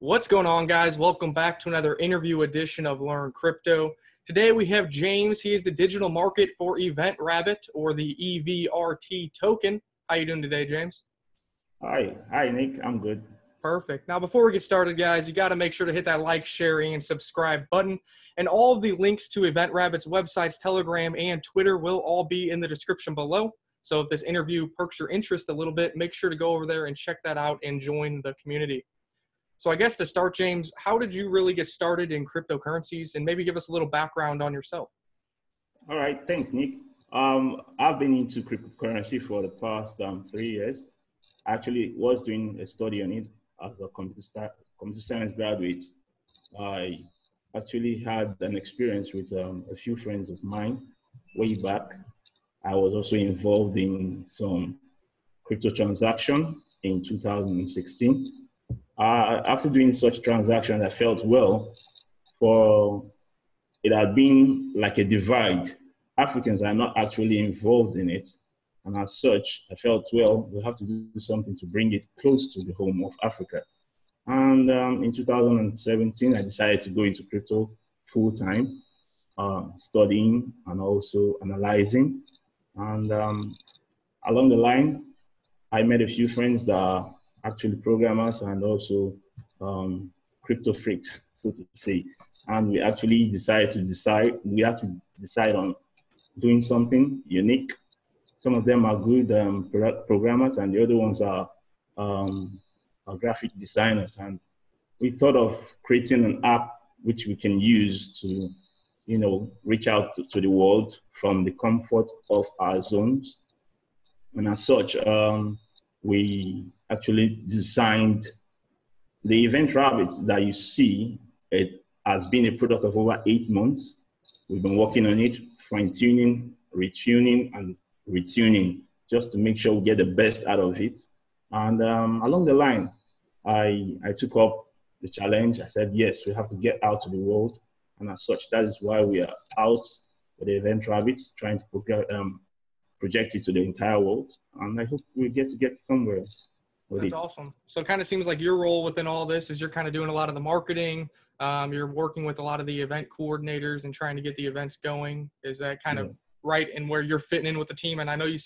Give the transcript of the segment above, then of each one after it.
What's going on, guys? Welcome back to another interview edition of Learn Crypto. Today we have James. He is the digital market for EventRabbt, or the EVRT token. How you doing today, James? Hi, Nick. I'm good. Perfect. Now, before we get started, guys, you got to make sure to hit that like, sharing, and subscribe button. And all of the links to EventRabbitt's websites, Telegram, and Twitter will all be in the description below. So if this interview perks your interest a little bit, make sure to go over there and check that out and join the community. So I guess to start, James, how did you really get started in cryptocurrencies, and maybe give us a little background on yourself? All right, thanks, Nick. I've been into cryptocurrency for the past 3 years. I actually was doing a study on it as a computer science graduate. I actually had an experience with a few friends of mine way back. I was also involved in some crypto transaction in 2016. After doing such transactions, I felt, well, it had been like a divide. Africans are not actually involved in it. And as such, I felt, well, we have to do something to bring it close to the home of Africa. And in 2017, I decided to go into crypto full-time, studying and also analyzing. And along the line, I met a few friends that are actually programmers and also crypto freaks, so to say. And we actually we have to decide on doing something unique. Some of them are good programmers, and the other ones are graphic designers. And we thought of creating an app which we can use to, reach out to the world from the comfort of our zones. And as such, we actually designed the EventRabbt that you see. It has been a product of over 8 months. We've been working on it, fine-tuning, retuning, and retuning, just to make sure we get the best out of it. And along the line, I took up the challenge. I said, yes, we have to get out to the world. And as such, that is why we are out with the EventRabbt, trying to project it to the entire world. And I hope we get somewhere with it. That's awesome. So it kind of seems like your role within all this is you're kind of doing a lot of the marketing. You're working with a lot of the event coordinators and trying to get the events going. Is that kind of right in where you're fitting in with the team? And I know you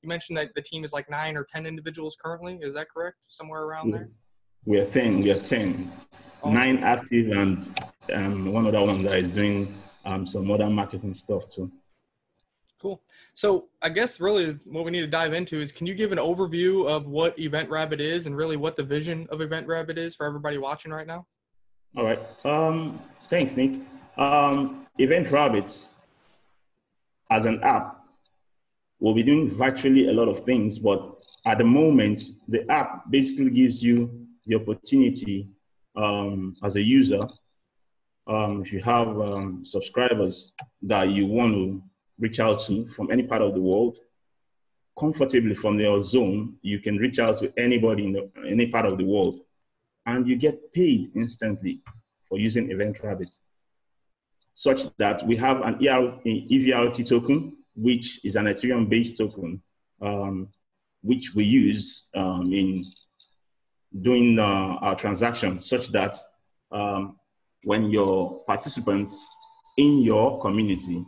mentioned that the team is like 9 or 10 individuals currently. Is that correct? Somewhere around there? We are 10. Awesome. 9 active and one other one that is doing some other marketing stuff too. Cool. So I guess really what we need to dive into is, can you give an overview of what EventRabbt is and really what the vision of EventRabbt is for everybody watching right now? All right. Thanks, Nick. EventRabbt as an app will be doing virtually a lot of things, but at the moment, the app basically gives you the opportunity as a user, if you have subscribers that you want to reach out to from any part of the world, comfortably from your zone, you can reach out to anybody in any part of the world, and you get paid instantly for using EventRabbt. Such that we have an EVRT token, which is an Ethereum-based token, which we use in doing our transactions, such that when your participants in your community,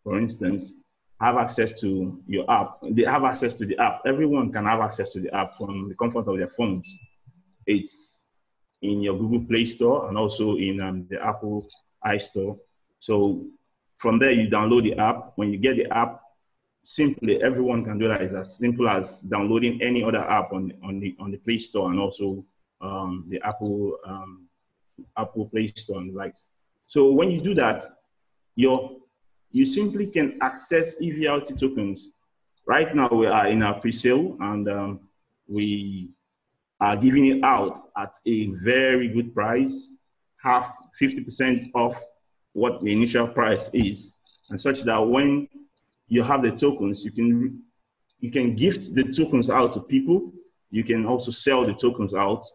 for instance, have access to your app, they have access to the app. Everyone can have access to the app from the comfort of their phones. It's in your Google Play Store and also in the Apple iStore. So from there, you download the app. When you get the app, simply everyone can do that. It's as simple as downloading any other app on the Play Store and also the Apple Play Store and the likes. So when you do that, you simply can access EVRT tokens. Right now, we are in our pre-sale, and we are giving it out at a very good price, 50% off what the initial price is, and such that when you have the tokens, you can gift the tokens out to people. You can also sell the tokens out,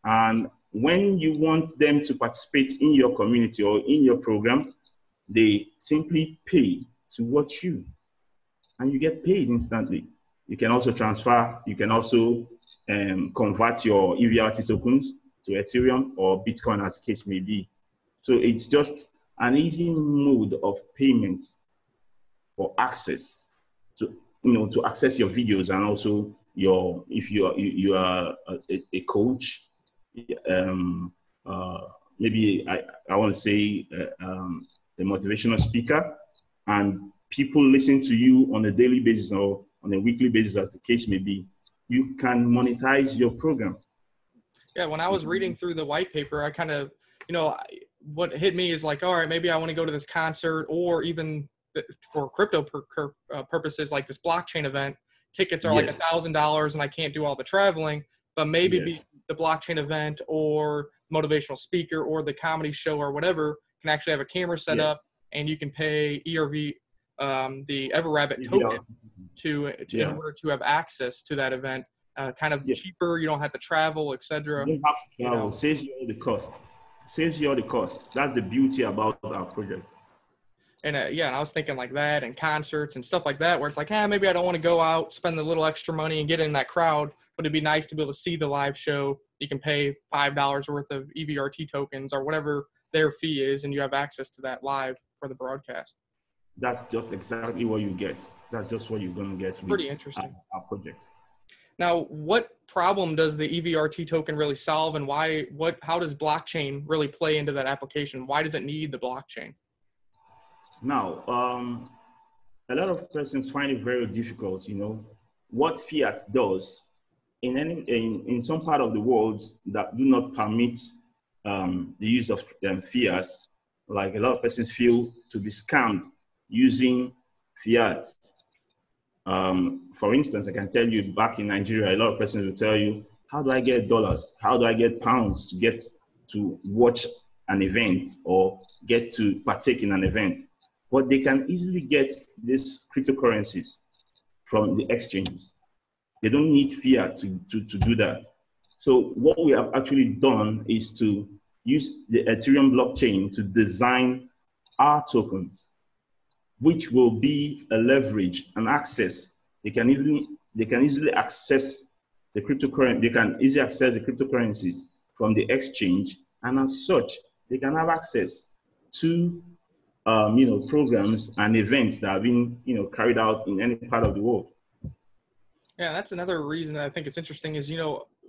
and when you want them to participate in your community or in your program, they simply pay to watch you, and you get paid instantly. You can also transfer, you can also convert your EVRT tokens to Ethereum or Bitcoin, as the case may be. So it's just an easy mode of payment for access to, to access your videos, and also if you are a coach, maybe I want to say a motivational speaker, and people listen to you on a daily basis or on a weekly basis, as the case may be, you can monetize your program. Yeah, when I was reading through the white paper, I kind of, what hit me is like, all right, maybe I want to go to this concert, or even for crypto purposes, like this blockchain event, tickets are like $1,000 and I can't do all the traveling, but maybe the blockchain event or motivational speaker or the comedy show or whatever can actually have a camera set up, and you can pay the EventRabbt token in order to have access to that event, kind of cheaper. You don't have to travel, etc. You don't have to travel. Saves you all the cost. Saves you all the cost. That's the beauty about our project. And and I was thinking like that, and concerts and stuff like that, where it's like, maybe I don't want to go out, spend the little extra money and get in that crowd, but it'd be nice to be able to see the live show. You can pay $5 worth of EVRT tokens or whatever their fee is, and you have access to that live for the broadcast. That's just exactly what you get. That's just what you're going to get. Pretty interesting. Our project. Now, what problem does the EVRT token really solve, and how does blockchain really play into that application? Why does it need the blockchain? Now, a lot of persons find it very difficult, what fiat does in some part of the world that do not permit the use of fiat. Like, a lot of persons feel to be scammed using fiat. For instance, I can tell you, back in Nigeria, a lot of persons will tell you, how do I get dollars? How do I get pounds to get to watch an event or get to partake in an event? But they can easily get these cryptocurrencies from the exchanges. They don't need fiat to do that. So what we have actually done is to use the Ethereum blockchain to design our tokens, which will be a leverage and access. They can easily access the cryptocurrency. They can easily access the cryptocurrencies from the exchange, and as such, they can have access to programs and events that have been carried out in any part of the world. Yeah, that's another reason that I think it's interesting is,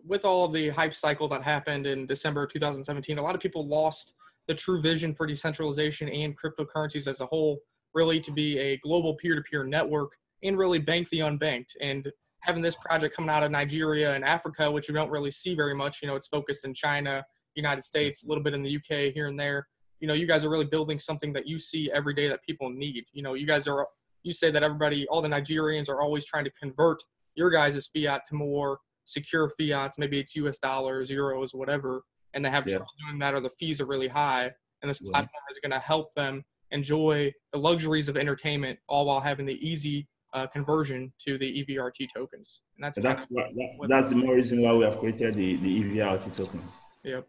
with all the hype cycle that happened in December 2017, a lot of people lost the true vision for decentralization and cryptocurrencies as a whole, really to be a global peer-to-peer network and really bank the unbanked. And having this project coming out of Nigeria and Africa, which you don't really see very much, it's focused in China, United States, a little bit in the UK here and there. You guys are really building something that you see every day that people need. You say that all the Nigerians are always trying to convert your guys' fiat to more secure fiats, maybe it's US dollars, euros, whatever, and they have trouble doing that, or the fees are really high. And this platform is going to help them enjoy the luxuries of entertainment, all while having the easy conversion to the EVRT tokens. And that's the more reason why we have created the EVRT token. Yep.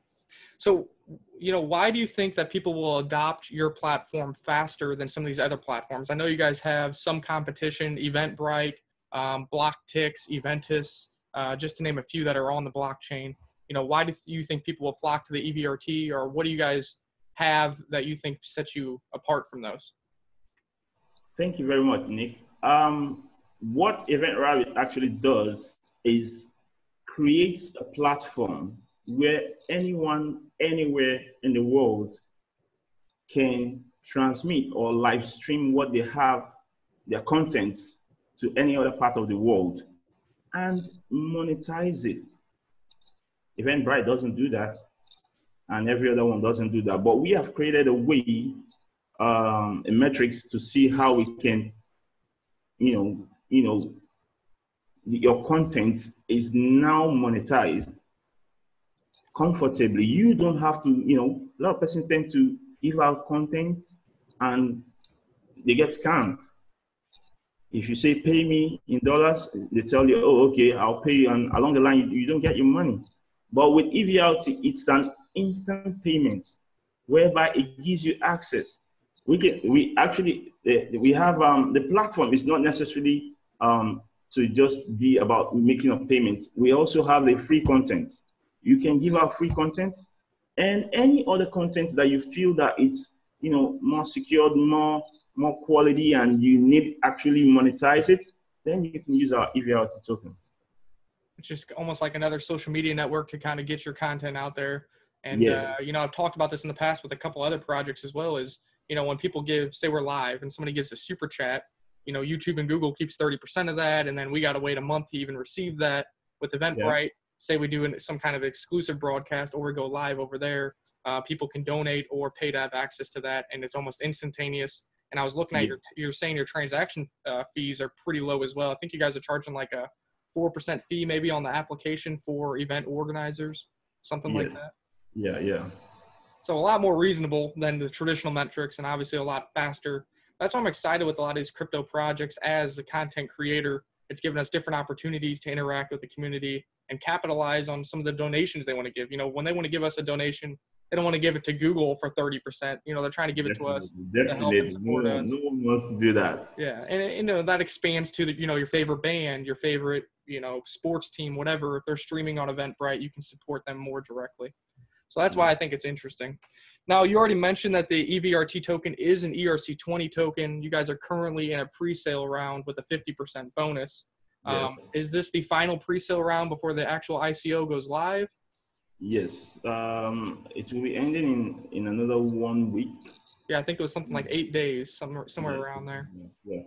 So, why do you think that people will adopt your platform faster than some of these other platforms? I know you guys have some competition, EventRabbt, BlockTix, Eventus, just to name a few that are on the blockchain. Why do you think people will flock to the EVRT, or what do you guys have that you think sets you apart from those? Thank you very much, Nick. What EventRabbt actually does is creates a platform where anyone, anywhere in the world can transmit or live stream what they have, their contents, to any other part of the world and monetize it. EventRabbt doesn't do that, and every other one doesn't do that. But we have created a way, a metrics to see how we can, your content is now monetized comfortably. You don't have to, a lot of persons tend to give out content and they get scammed. If you say, pay me in dollars, they tell you, oh, okay, I'll pay you, and along the line, you don't get your money. But with EVRT, it's an instant payment, whereby it gives you access. We have, the platform is not necessarily to just be about making of payments. We also have the free content. you can give out free content, and any other content that you feel that it's, you know, more secured, more quality, and you need actually monetize it, then you can use our EVRT tokens. It's just almost like another social media network to kind of get your content out there. And, Yes. you know, I've talked about this in the past with a couple other projects as well, is, you know, when people give, say we're live and somebody gives a super chat, you know, YouTube and Google keeps 30% of that. And then we got to wait a month to even receive that. With EventRabbt, say we do some kind of exclusive broadcast or we go live over there, people can donate or pay to have access to that. And it's almost instantaneous. And I was looking at you're saying your transaction fees are pretty low as well. I think you guys are charging like a 4% fee maybe on the application for event organizers, something like that. Yeah. So a lot more reasonable than the traditional metrics, and obviously a lot faster. That's why I'm excited with a lot of these crypto projects. As a content creator, it's given us different opportunities to interact with the community and capitalize on some of the donations they want to give. You know, when they want to give us a donation, they don't want to give it to Google for 30%. You know, they're trying to give it to us to help and support us. No one wants to do that. Yeah, and you know, that expands to the, you know, your favorite band, your favorite, you know, sports team, whatever. If they're streaming on EventRabbt, you can support them more directly. So that's why I think it's interesting. Now, you already mentioned that the EVRT token is an ERC20 token. You guys are currently in a pre-sale round with a 50% bonus. Is this the final pre-sale round before the actual ICO goes live? Yes. It will be ending in another 1 week. Yeah, I think it was something like 8 days, somewhere around there. Yeah.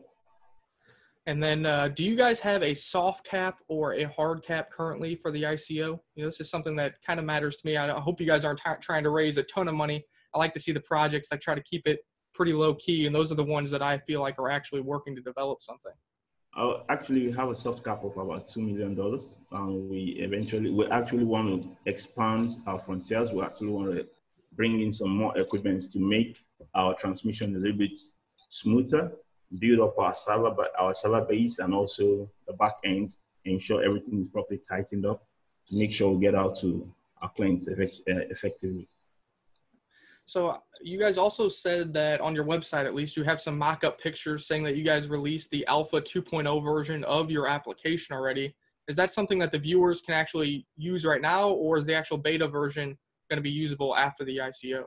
And then do you guys have a soft cap or a hard cap currently for the ICO? You know, this is something that kind of matters to me. I hope you guys aren't trying to raise a ton of money. I like to see the projects that try to keep it pretty low key, and those are the ones that I feel like are actually working to develop something. Actually, we have a soft cap of about $2 million. We actually want to expand our frontiers. We actually want to bring in some more equipment to make our transmission a little bit smoother, build up our server base, and also the back end, ensure everything is properly tightened up to make sure we get out to our clients effectively. So you guys also said that on your website, at least, you have some mock-up pictures saying that you guys released the Alpha 2.0 version of your application already. Is that something that the viewers can actually use right now, or is the actual beta version going to be usable after the ICO?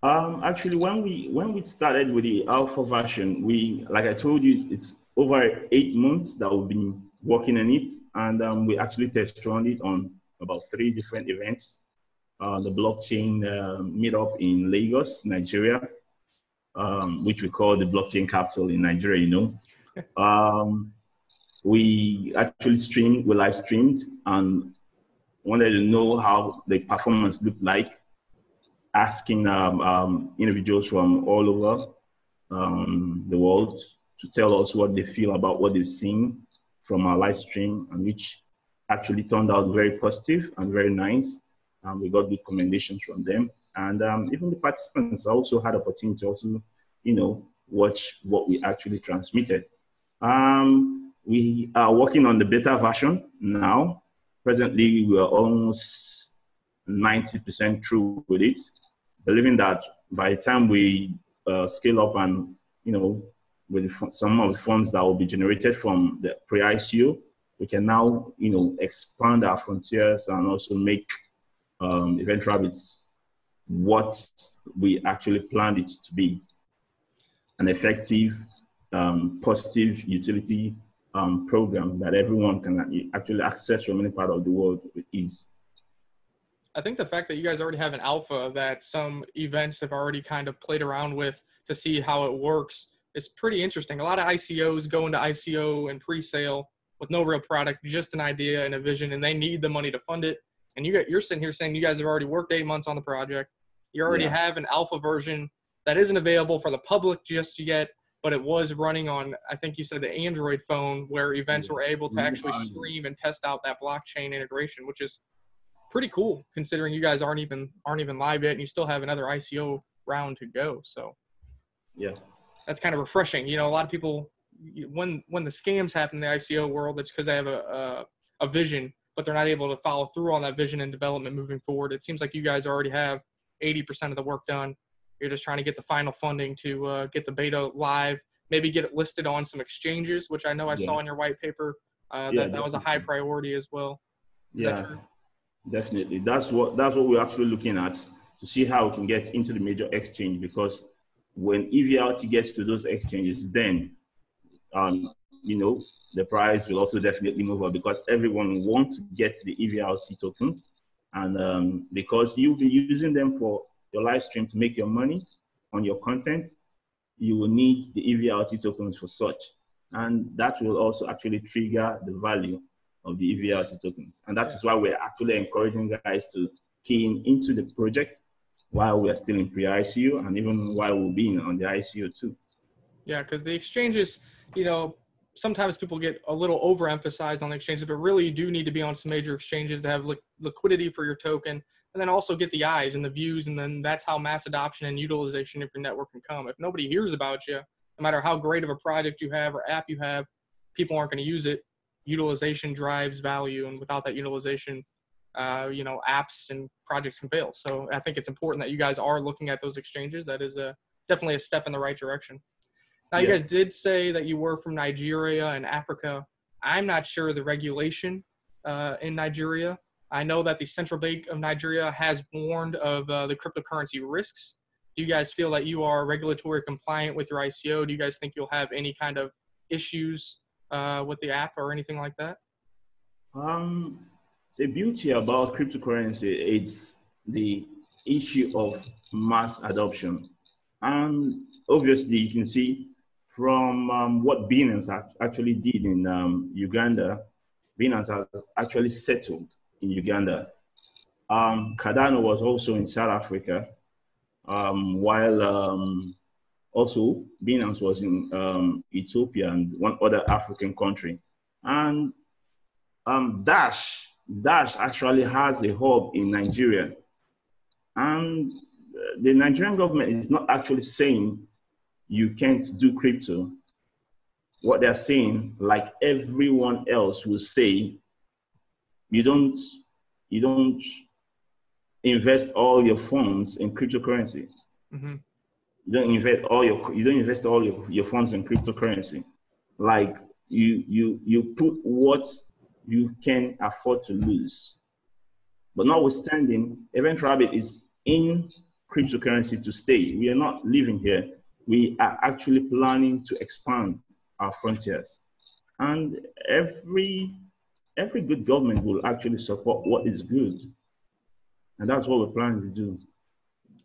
Actually, when we started with the alpha version, like I told you, it's over 8 months that we've been working on it, and we actually test run it on about 3 different events. The blockchain meetup in Lagos, Nigeria, which we call the blockchain capital in Nigeria, you know. We actually live streamed and wanted to know how the performance looked like, asking individuals from all over the world to tell us what they feel about what they've seen from our live stream, and which actually turned out very positive and very nice. We got good recommendations from them, and even the participants also had opportunity to also, you know, watch what we actually transmitted. We are working on the beta version now. Presently, we are almost 90% through with it, believing that by the time we scale up and, you know, with some of the funds that will be generated from the pre-ICO, we can now, you know, expand our frontiers and also make EventRabbt what we actually planned it to be: an effective, positive utility program that everyone can actually access from any part of the world with ease. I think the fact that you guys already have an alpha that some events have already kind of played around with to see how it works is pretty interesting. A lot of ICOs go into ICO and pre-sale with no real product, just an idea and a vision, and they need the money to fund it. And you're sitting here saying you guys have already worked 8 months on the project. You already have an alpha version that isn't available for the public just yet, but it was running on, I think you said, the Android phone, where events were able to actually stream and test out that blockchain integration, which is pretty cool considering you guys aren't even live yet and you still have another ICO round to go. So yeah, that's kind of refreshing. You know, a lot of people, when the scams happen in the ICO world, it's because they have a vision, but they're not able to follow through on that vision and development moving forward. It seems like you guys already have 80% of the work done. You're just trying to get the final funding to get the beta live, maybe get it listed on some exchanges, which I know I saw in your white paper. That was a high priority as well. Is that true? Definitely. That's what we're actually looking at to see how we can get into the major exchange, because when EVRT gets to those exchanges, then you know, the price will also definitely move up, because everyone wants to get the EVRT tokens, and because you'll be using them for your live stream to make your money on your content, you will need the EVRT tokens for such, and that will also actually trigger the value of the EVRT tokens. And that is why we're actually encouraging guys to key into the project while we are still in pre-ICO, and even while we'll be on the ICO too. Yeah, because the exchanges, you know, sometimes people get a little overemphasized on the exchanges, but really you do need to be on some major exchanges to have liquidity for your token, and then also get the eyes and the views, and then that's how mass adoption and utilization of your network can come. If nobody hears about you, no matter how great of a project you have or app you have, people aren't going to use it. Utilization drives value, and without that utilization, you know, apps and projects can fail. So I think it's important that you guys are looking at those exchanges. That is definitely a step in the right direction. Now, you guys did say that you were from Nigeria and Africa. I'm not sure the regulation in Nigeria. I know that the Central Bank of Nigeria has warned of the cryptocurrency risks. Do you guys feel that you are regulatory compliant with your ICO? Do you guys think you'll have any kind of issues with the app or anything like that? The beauty about cryptocurrency is the issue of mass adoption. And obviously, you can see from what Binance actually did in Uganda. Binance has actually settled in Uganda. Cardano was also in South Africa, while also Binance was in Ethiopia and one other African country. And Dash actually has a hub in Nigeria. And the Nigerian government is not actually saying you can't do crypto. What they're saying, like everyone else will say, you don't invest all your funds in cryptocurrency. Mm-hmm. You don't invest all your funds in cryptocurrency. Like you put what you can afford to lose. But notwithstanding, EventRabbt is in cryptocurrency to stay. We are not living here. We are actually planning to expand our frontiers. And every good government will actually support what is good. And that's what we're planning to do.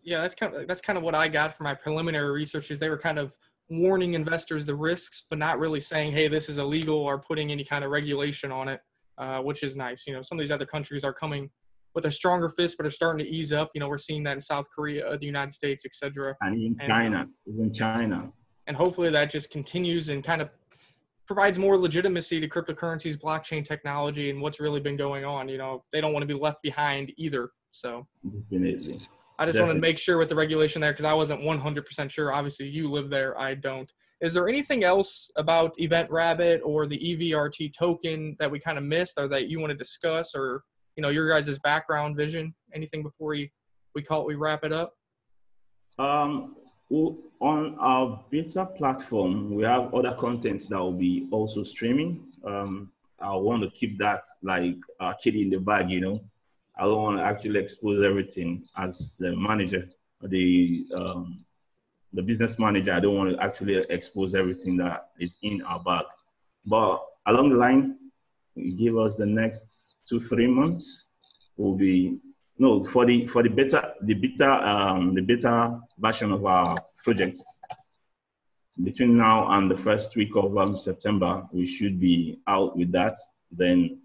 Yeah, that's kind of what I got from my preliminary research, is they were kind of warning investors the risks, but not really saying, hey, this is illegal, or putting any kind of regulation on it, which is nice. You know, some of these other countries are coming with a stronger fist, but are starting to ease up. You know, we're seeing that in South Korea, the United States, etc. And even China. And hopefully that just continues and kind of provides more legitimacy to cryptocurrencies, blockchain technology, and what's really been going on. You know, they don't want to be left behind either. So definitely. I just wanted to make sure with the regulation there, because I wasn't 100% sure. Obviously, you live there. I don't. Is there anything else about EventRabbt or the EVRT token that we kind of missed, or that you want to discuss, or, you know, your guys' background vision? Anything before we wrap it up? On our beta platform, we have other contents that will be also streaming. I want to keep that like a kitty in the bag, you know. I don't want to actually expose everything as the manager, the business manager. I don't want to actually expose everything that is in our bag. But along the line, give us the next 2-3 months. Will be for the beta version of our project. Between now and the first week of September, we should be out with that. Then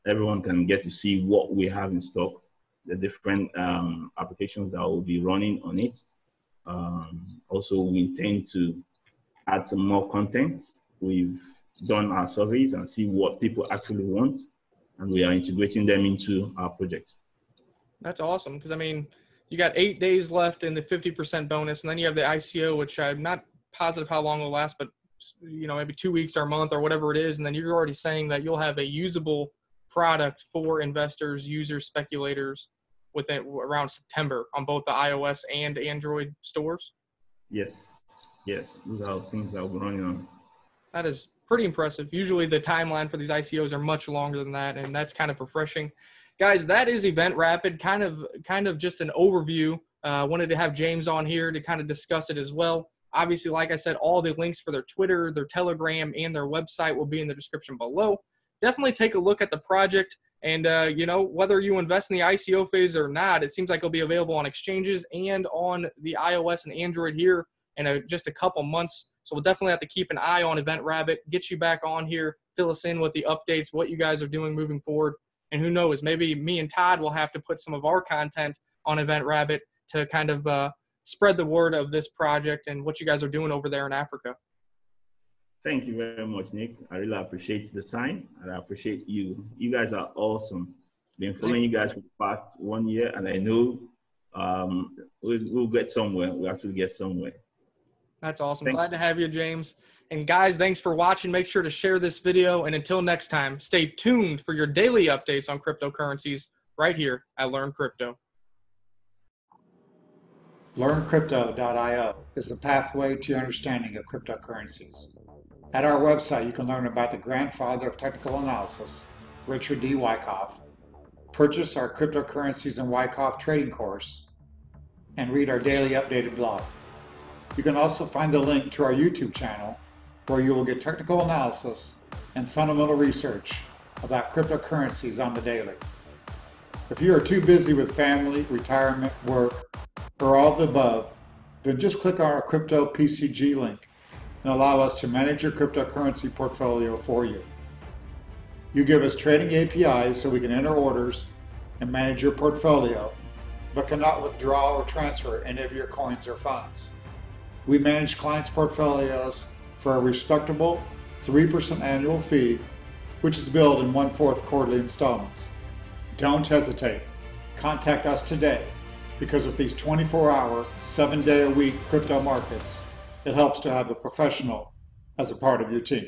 everyone can get to see what we have in stock, the different applications that will be running on it. Also, we intend to add some more content. We've done our surveys and see what people actually want, and we are integrating them into our project. That's awesome, because, I mean, you got 8 days left in the 50% bonus, and then you have the ICO, which I'm not positive how long it will last, but, you know, maybe 2 weeks or a month or whatever it is, and then you're already saying that you'll have a usable product for investors, users, speculators within around September on both the iOS and Android stores? Yes, those are things that we're running on. That is pretty impressive. Usually the timeline for these ICOs are much longer than that, and that's kind of refreshing. guys, that is EventRabbt, kind of just an overview. Wanted to have James on here to kind of discuss it as well. Obviously, like I said, all the links for their Twitter, their Telegram, and their website will be in the description below. Definitely take a look at the project. And, you know, whether you invest in the ICO phase or not, it seems like it'll be available on exchanges and on the iOS and Android here in just a couple months. So we'll definitely have to keep an eye on EventRabbt, get you back on here, fill us in with the updates, what you guys are doing moving forward. And who knows, maybe me and Todd will have to put some of our content on EventRabbt to kind of spread the word of this project and what you guys are doing over there in Africa. Thank you very much, Nick. I really appreciate the time, and I appreciate you. You guys are awesome. Been following you guys for the past 1 year, and I know we'll get somewhere. We'll actually get somewhere. That's awesome. Glad to have you, James. And guys, thanks for watching. Make sure to share this video. And until next time, stay tuned for your daily updates on cryptocurrencies right here at Learn Crypto. LearnCrypto.io is the pathway to your understanding of cryptocurrencies. At our website, you can learn about the grandfather of technical analysis, Richard D. Wyckoff, purchase our Cryptocurrencies and Wyckoff trading course, and read our daily updated blog. You can also find the link to our YouTube channel, where you will get technical analysis and fundamental research about cryptocurrencies on the daily. If you are too busy with family, retirement, work, or all of the above, then just click on our Crypto PCG link and allow us to manage your cryptocurrency portfolio for you. You give us trading APIs so we can enter orders and manage your portfolio, but cannot withdraw or transfer any of your coins or funds. We manage clients' portfolios for a respectable 3% annual fee, which is billed in 1/4 quarterly installments. Don't hesitate. Contact us today, because with these 24-hour, 7-day-a-week crypto markets, it helps to have a professional as a part of your team.